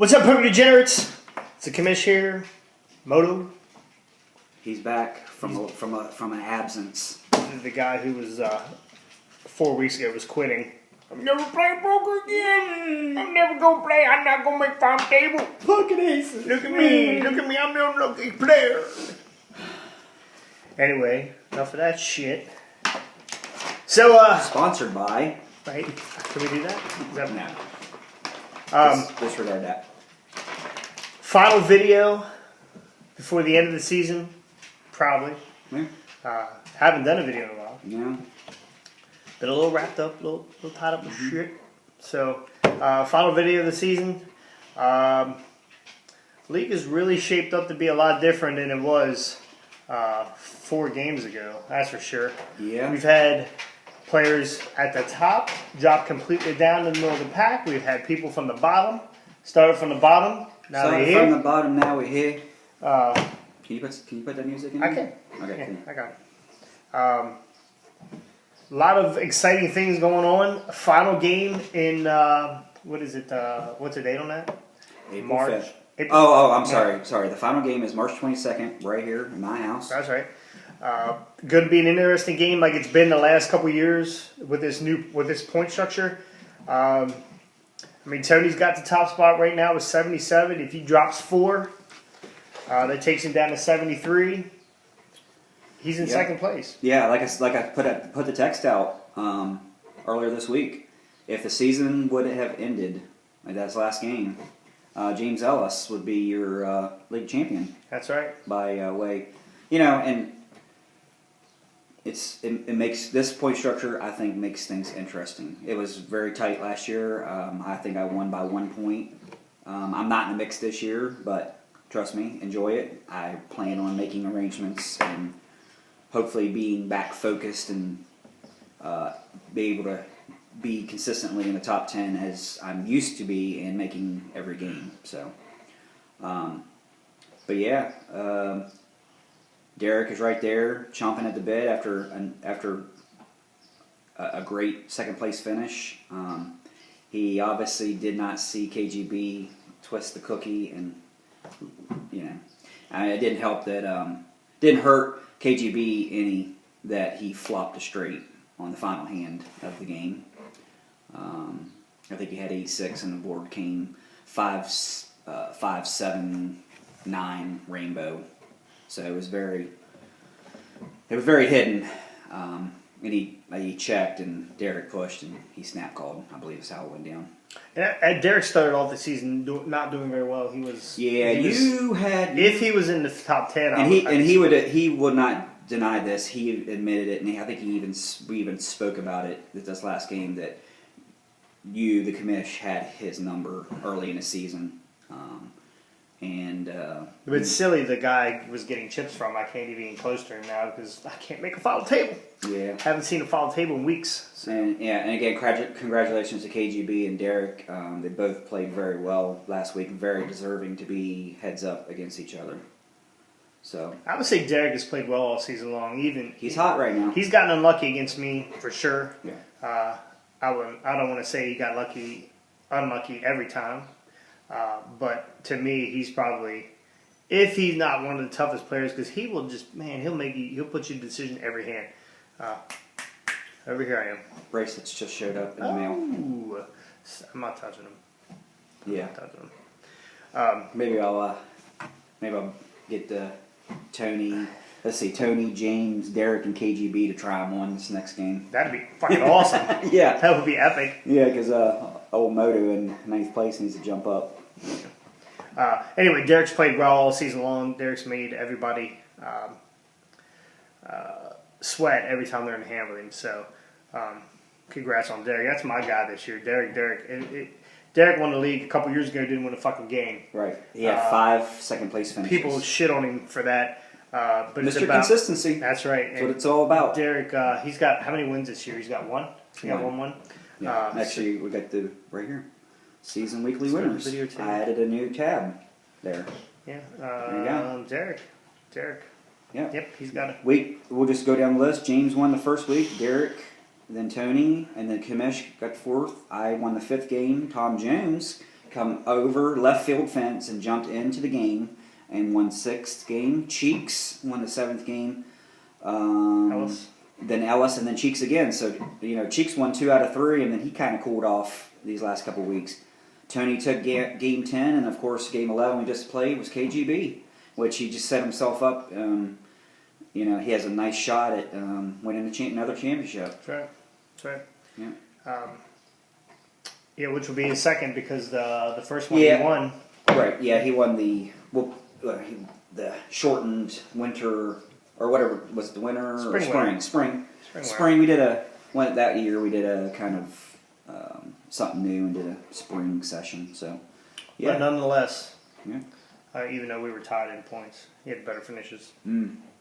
What's up, Perfect Degenerates? It's the commish here. Moto. He's back from an absence. This is the guy who was 4 weeks ago was quitting. I'm never playing poker again. I'm never gonna play. I'm not gonna make farm table. Fucking aces. Look at me. Look at me. I'm the unlucky player. Anyway, enough of that shit. So, Sponsored by. right? Can we do that? Is that No. Disregard that. Final video before the end of the season, probably. Yeah. Haven't done a video in a while. Yeah. Been a little wrapped up, a little tied up with shit. So, final video of the season. League is really shaped up to be a lot different than it was 4 games ago. That's for sure. Yeah. We've had players at the top drop completely down in the middle of the pack. We've had people from the bottom started from the bottom. Now they're Starting from here. the bottom, now we're here. Can Can you put that music in? I can. Okay. Yeah, Cool. I got it. A lot of exciting things going on. Final game in what is it? What's the date on that? April March. 5th. April- I'm sorry. The final game is March 22nd, right here in my house. That's right. Going to be an interesting game, like it's been the last couple years with this point structure. I mean, Tony's got the top spot right now with 77. If he drops 4, that takes him down to 73. He's in second place. Yeah, like I put the text out earlier this week. If the season would have ended like that's last game, James Ellis would be your league champion That's right. by way, and it makes this point structure, I think, makes things interesting. It was very tight last year. I think I won by 1 point. I'm not in the mix this year, but trust me, enjoy it. I plan on making arrangements and hopefully being back focused and be able to be consistently in the top 10 as I'm used to be and making every game. So, but yeah, Derek is right there, chomping at the bit after a great second place finish. He obviously did not see KGB twist the cookie, and it didn't help that didn't hurt KGB any that he flopped a straight on the final hand of the game. I think he had 8-6, and the board came 5-7-9 rainbow. So it was very hidden. And he checked, and Derek pushed, and he snap called. I believe is how it went down. And Derek started off the season not doing very well. If he was in the top 10, he would not deny this. He admitted it, and I think we even spoke about it this last game that the commish had his number early in the season. But it's silly the guy was getting chips from. I can't even get close to him now because I can't make a final table. Yeah. Haven't seen a final table in weeks. So. And again, congratulations to KGB and Derek. They both played very well last week, very deserving to be heads up against each other. So I would say Derek has played well all season long. He's hot right now. He's gotten unlucky against me for sure. Yeah. I don't want to say he got unlucky every time. But to me, he's probably, if he's not one of the toughest players, because he will just, he'll put you in decision every hand. Over here I am. Bracelets just showed up in the mail. Ooh, I'm not touching them. Yeah. I'm not touching them. Maybe I'll get Tony. Let's see, Tony, James, Derek, and KGB to try them on this next game. That'd be fucking awesome. Yeah. That would be epic. Yeah, because old Moto in 9th place needs to jump up. Anyway, Derek's played well all season long. Derek's made everybody sweat every time they're in the hand with him. So, congrats on Derek. That's my guy this year. Derek won the league a couple years ago. Didn't win a fucking game. Right. He had 5 second place finishes. People shit on him for that. But Mr. it's about Consistency. That's right. That's what it's all about. Derek, he's got how many wins this year? He's got 1. He got one. Yeah. Actually, we got the right here. Season weekly winners. Video too. I added a new tab there. Yeah. There you go. Derek. Yeah. Yep. He's got it. We'll just go down the list. James won the first week. Derek, then Tony, and then Kamesh got 4th. I won the 5th game. Tom Jones come over left field fence and jumped into the game and won 6th game. Cheeks won the 7th game. Ellis. Then Ellis, and then Cheeks again. So, Cheeks won 2 out of 3, and then he kind of cooled off these last couple weeks. Tony took game 10, and of course, game 11 we just played was KGB, which he just set himself up. He has a nice shot at winning another championship. That's right. Yeah. Which will be his second because the first one Yeah. he won. Right. Yeah, he won the shortened winter or whatever was it, the winter or spring. We did one that year. We did a kind of something new and did a spring session. So yeah. But nonetheless, Yeah. Even though we were tied in points, he had better finishes.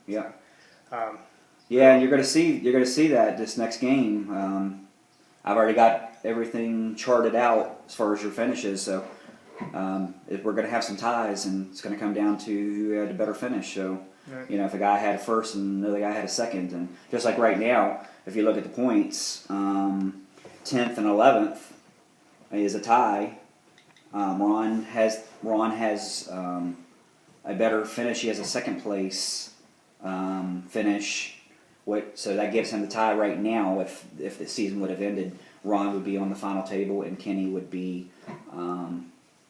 Yeah. Yeah, and you're gonna see that this next game. I've already got everything charted out as far as your finishes. So we're gonna have some ties, and it's gonna come down to who had the better finish. So. Right. If a guy had a first and another guy had a second, and just like right now, if you look at the points, 10th and 11th is a tie. Ron has a better finish. He has a second place finish. So that gives him the tie right now. If the season would have ended, Ron would be on the final table, and Kenny would be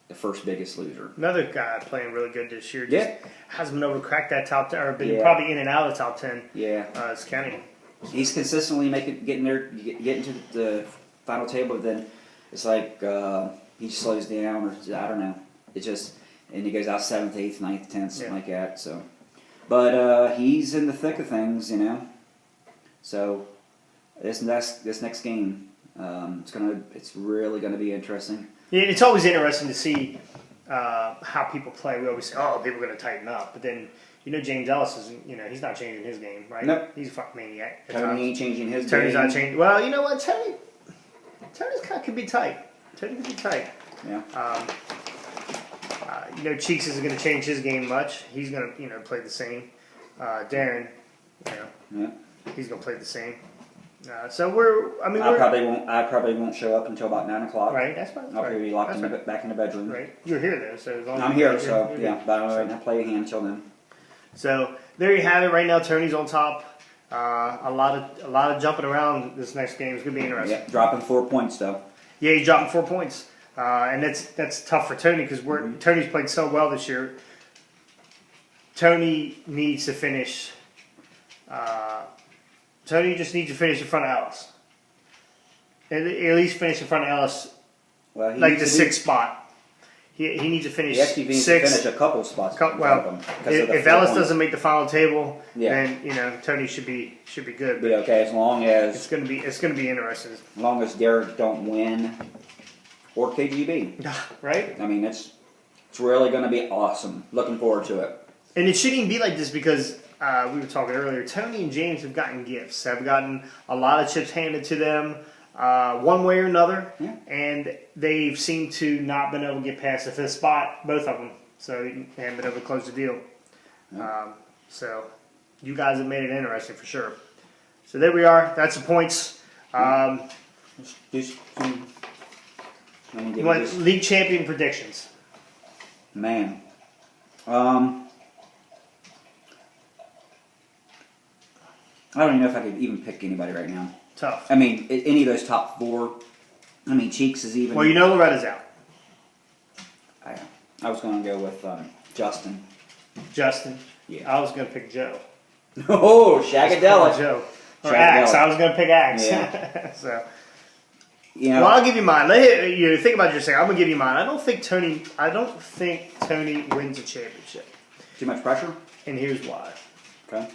the first biggest loser. Another guy playing really good this year. Just hasn't been able to crack that top 10, or been Yeah. probably in and out of the top 10. Yeah. It's Kenny. He's consistently getting to the final table, but then it's like he slows down, or I don't know. It just, and he goes out 7th, 8th, 9th, 10th, something like that. So, but he's in the thick of things, So this next game, it's really gonna be interesting. Yeah, it's always interesting to see how people play. We always say, "Oh, people are going to tighten up," but then James Ellis isn't. He's not changing his game, right? Nope. He's a fucking maniac. Tony ain't changing his Tony's game. not changing. Well, you know what, Tony's kind of could be tight. Tony could be tight. Yeah. Cheeks isn't going to change his game much. He's going to play the same. Darren, Yeah. he's going to play the same. So I probably won't show up until about 9 o'clock. Right, that's fine. I'll probably be locked That's back in the bedroom. right. You're here though, so as long as I'm you're here, so you're yeah. good. But I'm not play a hand until then. So there you have it. Right now, Tony's on top. A lot of jumping around this next game. It's gonna be interesting. Yeah, dropping 4 points though. Yeah, he's dropping 4 points, and that's tough for Tony because Tony's played so well this year. Tony needs to finish. Tony just needs to finish in front of Ellis. At least finish in front of Ellis, Well, he like needs the to 6th spot. He needs to finish He actually needs to sixth. finish a couple spots. Well, if Ellis doesn't make the final table, then Tony should be good. be okay as long It's as gonna be interesting, Derek don't win or KGB. right? I mean, it's really going to be awesome. Looking forward to it. And it shouldn't even be like this because we were talking earlier. Tony and James have gotten gifts. Have gotten a lot of chips handed to them, one way or another, and they've seemed to not been able to get past the 5th spot, both of them. So they haven't been able to close the deal. So you guys have made it interesting for sure. So there we are. That's the points. You want league champion predictions? Man. I don't even know if I could even pick anybody right now. Tough. I mean, any of those top 4. I mean, Cheeks is even. Well, Loretta's out. I was going to go with Justin. Justin. Yeah. I was going to pick Joe. Oh, Shagadelic. Joe. Or Shagadelic. Axe. I was going to pick Axe. Yeah. So. Well, I'll give you mine. Think about your second. I'm going to give you mine. I don't think Tony wins a championship. Too much pressure? And here's why. Okay.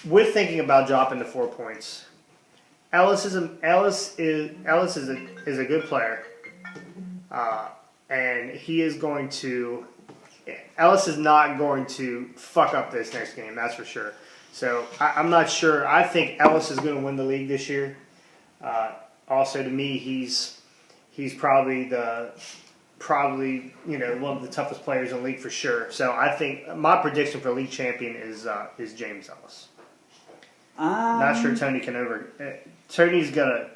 We're thinking about dropping to 4 points. Ellis is a good player, and he is going to. Ellis is not going to fuck up this next game. That's for sure. So I'm not sure. I think Ellis is going to win the league this year. Also, to me, he's probably one of the toughest players in the league for sure. So I think my prediction for league champion is James Ellis. Not sure Tony can Tony's gonna.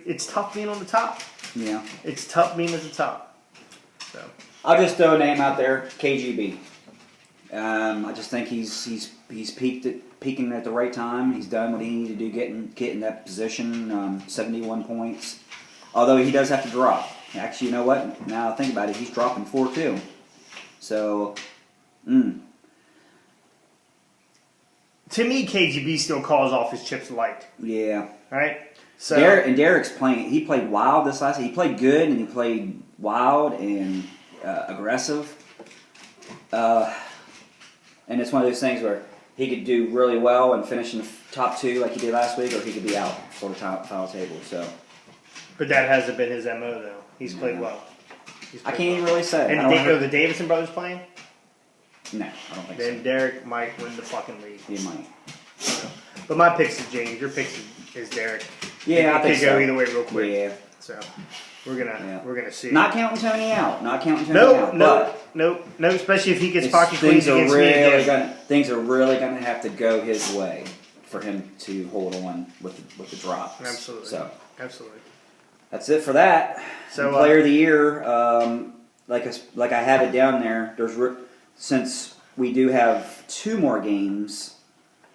It's tough being on the top. Yeah. It's tough being at the top. So I'll just throw a name out there, KGB. I just think he's peaking at the right time. He's done what he needed to do, get in that position. 71 points. Although he does have to drop. Actually, you know what? Now I think about it, he's dropping 4 too. So, to me, KGB still calls off his chips light. yeah. Right. So Derek's playing. He played wild this last. He played good and he played wild and aggressive. And it's one of those things where he could do really well and finish in the top 2 like he did last week, or he could be out for the final table. So, but that hasn't been his MO though. He's played well. I can't even really say. And are the Davidson brothers playing? No, I don't think Then Derek might win the fucking league. so. He might. But my pick's is James. Your pick is Derek. Yeah, I think could go so. either way real quick. Yeah. So we're gonna see. Not counting Tony out. Not counting Tony out. No. Especially if he gets pocket things queens are against me really again. things are really gonna have to go his way for him to hold on with the drops. Absolutely. So absolutely. that's it for that. So Player of the year, like I have it down there. Since we do have 2 more games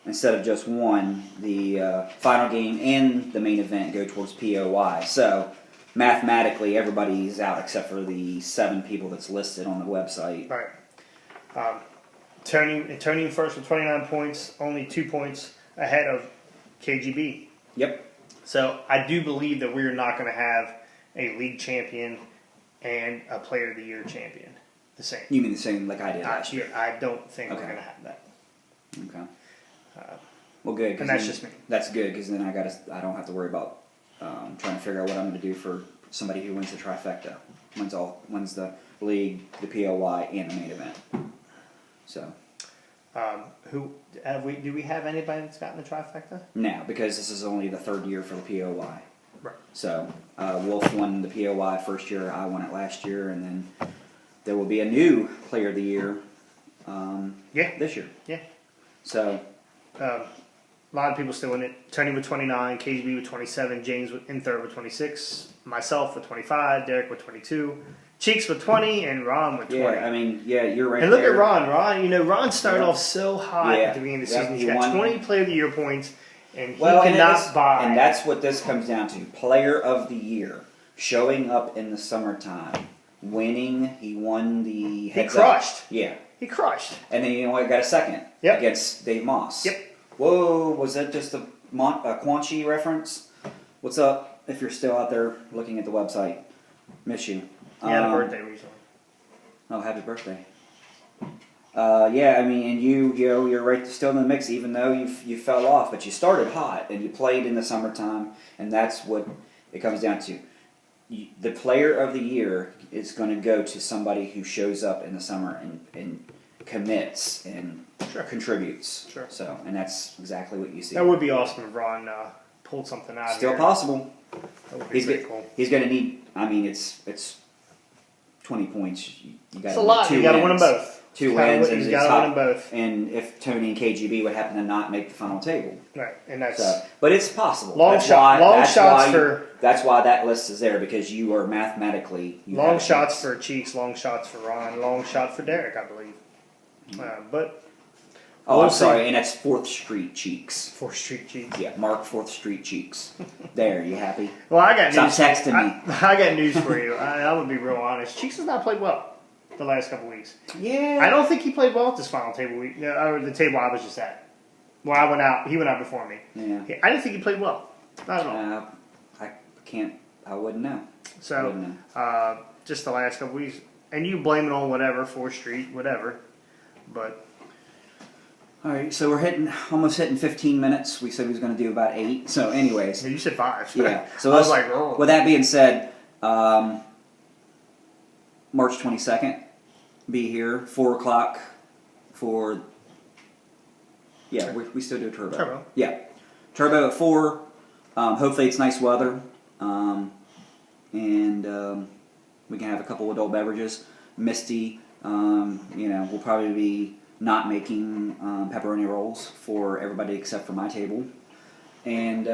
instead of just 1, the final game and the main event go towards POY. So mathematically, everybody's out except for the 7 people that's listed on the website. All right. Tony first with 29 points, only 2 points ahead of KGB. Yep. So I do believe that we're not going to have a league champion and a player of the year champion. The same. You mean the same like I did last year? I don't think we're Okay. going to have that. Okay. Well, good. 'Cause And that's then- just me. That's good because then I don't have to worry about trying to figure out what I'm going to do for somebody who wins the trifecta, wins the league, the POY, and the main event. So Do we have anybody that's gotten the trifecta? now, because this is only the 3rd year for the POY. Right. So Wolf won the POY first year. I won it last year, and then there will be a new player of the year. This year. Yeah. So. A lot of people still in it. Tony with 29, KGB with 27, James in third with 26, myself with 25, Derek with 22, Cheeks with 20, and Ron with 20. Yeah, I mean, you're right. And look there. at Ron. Ron started off so hot Yeah. at the beginning of the Yep, season. he He's got won. 20 Player of the Year points, and he and cannot buy. And that's what this comes down to. Player of the year. Showing up in the summertime. Winning. He won the heads crushed. Up. Yeah. He crushed. And then you know what? Got a second. Yep. Against Dave Moss. Yep. Whoa, was that just a Quan Chi reference? What's up? If you're still out there looking at the website. Miss you. He had a birthday recently. Oh, happy birthday. Yeah, I mean, and you're right, still in the mix, even though you fell off, but you started hot and you played in the summertime, and that's what it comes down to. The player of the year is going to go to somebody who shows up in the summer and commits and contributes. Sure. So, and that's exactly what you see. That would be awesome if Ron pulled something out. Still here. possible. That would be pretty cool. He's going to need. I mean, it's 20 points. You got It's a lot. You got to win them both. 2 wins, and he's got to win them both. And if Tony and KGB would happen to not make the final table, Right, and that's but it's possible. long That's shot. why- Long that's shots why- for That's why that list is there, because you are mathematically long have a shots chance. for Cheeks, long shots for Ron, long shot for Derek, I believe. But Oh, we'll I'm see. sorry, and that's 4th Street Cheeks. 4th Street Cheeks. Yeah, Mark 4th Street Cheeks. There, you happy? Well, I got Stop news. texting me. I got news for you. I'm gonna be real honest. Cheeks has not played well the last couple weeks. Yeah. I don't think he played well at this final table week, or the table I was just at. Well, I went out. He went out before me. Yeah. I didn't think he played well. Not at all. I can't. I wouldn't know. So, wouldn't know. just the last couple weeks, and you blame it on whatever, 4th Street, whatever. But All right, so we're almost hitting 15 minutes. We said we was going to do about 8. So, anyways. you said 5. Yeah. So I was let's- like, oh. With that being said, March 22nd, be here 4 o'clock for. Yeah, we still do Turbo. Turbo. Yeah, Turbo at 4. Hopefully it's nice weather, and we can have a couple adult beverages. Misty, we'll probably be not making pepperoni rolls for everybody except for my table. And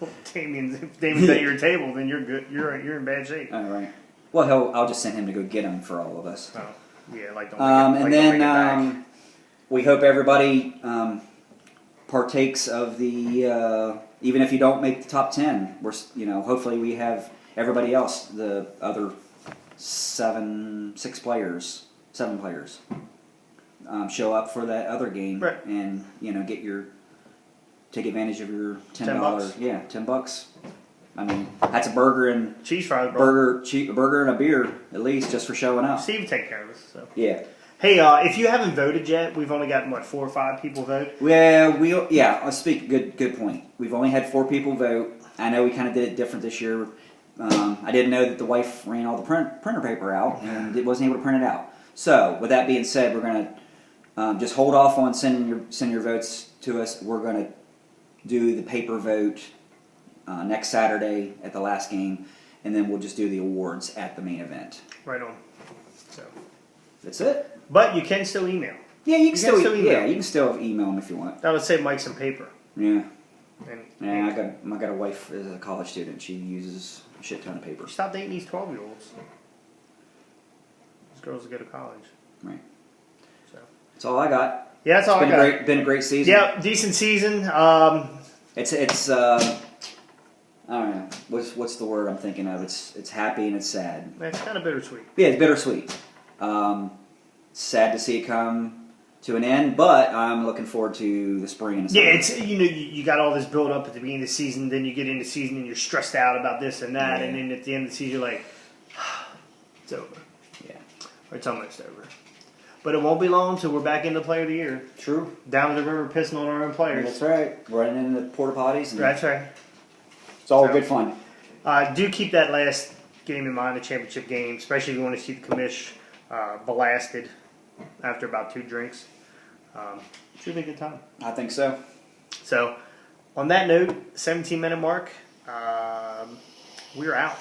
If Damien's at your table, then you're good. You're in bad shape. all right. Well, I'll just send him to go get him for all of us. Oh, yeah, like don't. And then we hope everybody partakes of the. Even if you don't make the top 10, hopefully we have everybody else, the other seven players, show up for that other game, right. And take advantage of your $10. Yeah, $10. I mean, that's a burger and cheese fries, bro. burger and a beer at least just for showing up. Steve will take care of us. So. Yeah. Hey, if you haven't voted yet, we've only gotten 4 or 5 people vote. I'll speak. Good point. We've only had 4 people vote. I know we kind of did it different this year. I didn't know that the wife ran all the printer paper out and it wasn't able to print it out. So, with that being said, we're gonna just hold off on sending your votes to us. We're gonna do the paper vote next Saturday at the last game, and then we'll just do the awards at the main event. Right on. So that's it. But you can still email. Yeah, you can still email. Yeah, you can still email them if you want. That'll save Mike some paper. Yeah. And I got a wife as a college student. She uses a shit ton of paper. Stop dating these 12-year-olds. These girls will go to college. Right. So that's all I got. Yeah, that's all I got. Been a great season. Yeah, decent season. It's I don't know what's the word I'm thinking of. It's happy and it's sad. It's kind of bittersweet. Yeah, it's bittersweet. Sad to see it come to an end, but I'm looking forward to the spring and the summer. Yeah, it's you got all this build up at the beginning of the season, then you get into the season and you're stressed out about this and that, and then at the end of the season you're like, it's over. Yeah, or it's almost over. But it won't be long until we're back into Player of the Year. True. Down the river pissing on our own players. That's right. Running into the porta potties. That's right. It's all good fun. Do keep that last game in mind, the championship game, especially if you want to see the commish blasted after about 2 drinks. Should be a good time. I think so. So, on that note, 17-minute mark, we're out.